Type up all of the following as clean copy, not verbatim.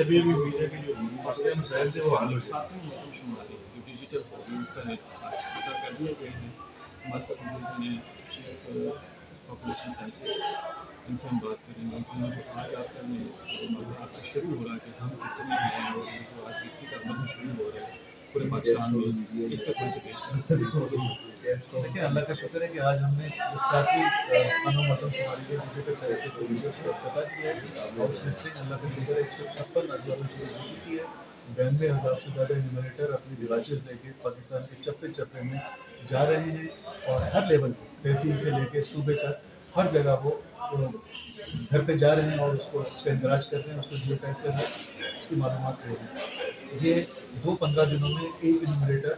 ابھی امید ہے کہ جو مسئلے مسائل سے وہ حل ہو جائے. ساتویں مردم شماری جو ڈیجیٹل ہوگی اس کا ادا کر دیے گئے ہیں. ہمارے ساتھ موجود ہیں چیف پاپولیشن سائنسز، ان سے ہم بات کریں گے کہ جو آج آپ کا آپ کا شروع ہو رہا ہے کہ ہم کتنے ہیں اور یہ جو آج کتنی کا عمل شروع ہو رہا ہے پورے پاکستان میں، اس پہ تھوڑی سی دیکھیں اللہ کا شکر ہے کہ آج ہم نے ساتھی خانہ مردم شماری کے ڈیجیٹل طریقے سے ویڈیوز کو افتتاح کیا ہے اور اس لسٹنگ اللہ کا شکر ہے 156 ازواج شروع ہو چکی ہے. 92,000 سے زیادہ انیمیٹر اپنی ڈیوائسز لے کے پاکستان کے چپے چپے میں جا رہے ہیں اور ہر لیول تحصیل سے لے کے صوبے تک ہر جگہ وہ گھر پہ جا رہے ہیں اور اس کا اندراج کر رہے ہیں، اس کو جیو ٹیگ کر رہے ہیں، اس کی معلومات لے رہے ہیں. یہ 15 دنوں میں ایک انیمیٹر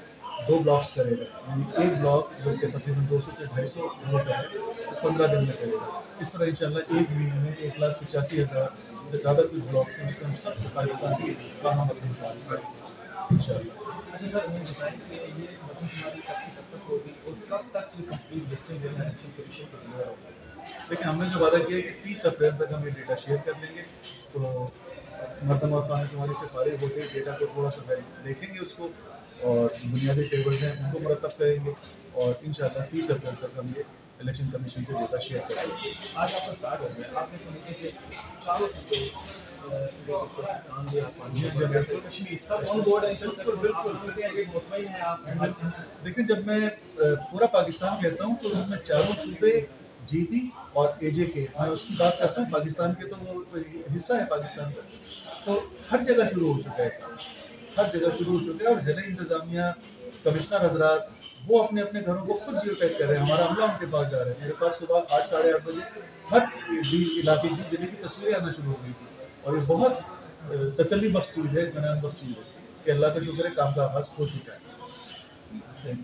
2 بلاکس کرے گا، یعنی ایک بلاک جو کہ تقریباً 200 سے 250 کلو کا ہے وہ 15 دن میں کرے گا. اس طرح انشاءاللہ ایک مہینے میں 1,85,000 سے زیادہ کچھ بلاکس ہیں، اس کو ہم سب کو پاکستان کی خانہ مردم شماری کریں گے انشاءاللہ. اچھا سر، ہمیں بتائیں کہ یہ مردم شماری کب تک ہوگی اور کب تک یہ کمپلیٹ لسٹنگ جو ہے الیکشن کمیشن کو کلیئر ہوگی؟ لیکن ہم نے جو وعدہ کیا ہے کہ 30 اپریل تک ہم یہ ڈیٹا شیئر کر لیں گے. تو مردم اور خانہ شماری سے فارغ ہوتے ڈیٹا کو تھوڑا سا دیکھیں گے اس کو اور بنیادی ٹیبلز ہیں ان کو مرتب کریں گے اور انشاءاللہ 30 اپریل تک ہم یہ الیکشن کمیشن سے ڈیٹا شیئر کریں گے. آج آپ کا اسٹارٹ ہو گیا، آپ نے سمجھے کہ چاروں صوبے کشمیر سب آن بورڈ ہے. لیکن جب میں پورا پاکستان کہتا ہوں تو اس میں چاروں صوبے جی ٹی اور اے جے کے میں اس کی بات کرتا ہوں. پاکستان کے تو وہ حصہ ہے پاکستان کا، تو ہر جگہ شروع ہو چکا ہے کام، ہر جگہ شروع ہو چکا ہے. اور ضلع انتظامیہ کمشنر حضرات وہ اپنے اپنے گھروں کو خود جیو ٹیگ کر رہے ہیں. ہمارا عملہ ان کے پاس جا رہا ہے. میرے پاس صبح 8 ساڑھے 8 بجے ہر علاقے کی ضلع کی تصویریں آنا شروع ہو گئی تھی اور یہ بہت تسلی بخش چیز ہے، اطمینان بخش چیز ہے کہ اللہ کا شکر ہے کام کا آغاز ہو چکا ہے.